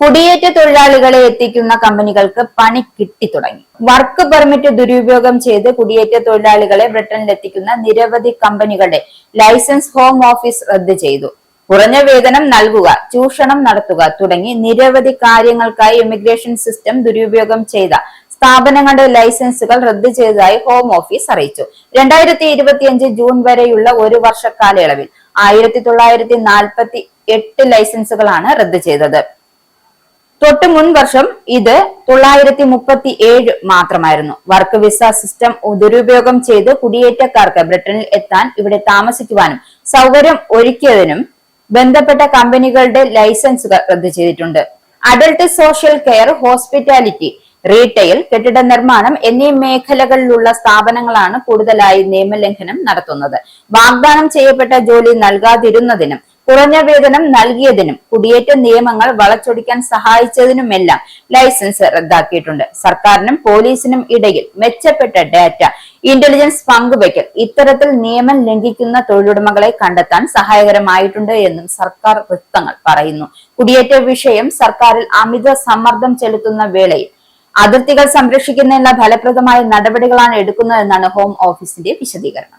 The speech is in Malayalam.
കുടിയേറ്റ തൊഴിലാളികളെ എത്തിക്കുന്ന കമ്പനികൾക്ക് പണി കിട്ടിത്തുടങ്ങി. വർക്ക് പെർമിറ്റ് ദുരുപയോഗം ചെയ്ത് കുടിയേറ്റ തൊഴിലാളികളെ ബ്രിട്ടനിലെത്തിക്കുന്ന നിരവധി കമ്പനികളുടെ ലൈസൻസ് ഹോം ഓഫീസ് റദ്ദ് ചെയ്തു. കുറഞ്ഞ വേതനം നൽകുക, ചൂഷണം നടത്തുക തുടങ്ങി നിരവധി കാര്യങ്ങൾക്കായി ഇമിഗ്രേഷൻ സിസ്റ്റം ദുരുപയോഗം ചെയ്ത സ്ഥാപനങ്ങളുടെ ലൈസൻസുകൾ റദ്ദ് ചെയ്തതായി ഹോം ഓഫീസ് അറിയിച്ചു. 2025 ജൂൺ വരെയുള്ള ഒരു വർഷ കാലയളവിൽ 1948 ലൈസൻസുകളാണ് റദ്ദ് ചെയ്തത്. തൊട്ട് മുൻ വർഷം ഇത് 937 മാത്രമായിരുന്നു. വർക്ക് വിസ സിസ്റ്റം ദുരുപയോഗം ചെയ്ത് കുടിയേറ്റക്കാർക്ക് ബ്രിട്ടനിൽ എത്താൻ, ഇവിടെ താമസിക്കുവാനും സൗകര്യം ഒരുക്കിയതിനും ബന്ധപ്പെട്ട കമ്പനികളുടെ ലൈസൻസുകൾ റദ്ദ് ചെയ്തിട്ടുണ്ട്. Adult social care, hospitality, retail, കെട്ടിട നിർമ്മാണം എന്നീ മേഖലകളിലുള്ള സ്ഥാപനങ്ങളാണ് കൂടുതലായി നിയമലംഘനം നടത്തുന്നത്. വാഗ്ദാനം ചെയ്യപ്പെട്ട ജോലി നൽകാതിരുന്നതിനും കുറഞ്ഞ വേതനം നൽകിയതിനും കുടിയേറ്റ നിയമങ്ങൾ വളച്ചൊടിക്കാൻ സഹായിച്ചതിനുമെല്ലാം ലൈസൻസ് റദ്ദാക്കിയിട്ടുണ്ട്. സർക്കാരിനും പോലീസിനും ഇടയിൽ മെച്ചപ്പെട്ട ഡാറ്റ ഇന്റലിജൻസ് പങ്കുവയ്ക്കൽ ഇത്തരത്തിൽ നിയമം ലംഘിക്കുന്ന തൊഴിലുടമകളെ കണ്ടെത്താൻ സഹായകരമായിട്ടുണ്ട് എന്നും സർക്കാർ വൃത്തങ്ങൾ പറയുന്നു. കുടിയേറ്റ വിഷയം സർക്കാരിൽ അമിത സമ്മർദ്ദം ചെലുത്തുന്ന വേളയിൽ അതിർത്തികൾ സംരക്ഷിക്കുന്നതിനുള്ള ഫലപ്രദമായ നടപടികളാണ് എടുക്കുന്നതെന്നാണ് ഹോം ഓഫീസിന്റെ വിശദീകരണം.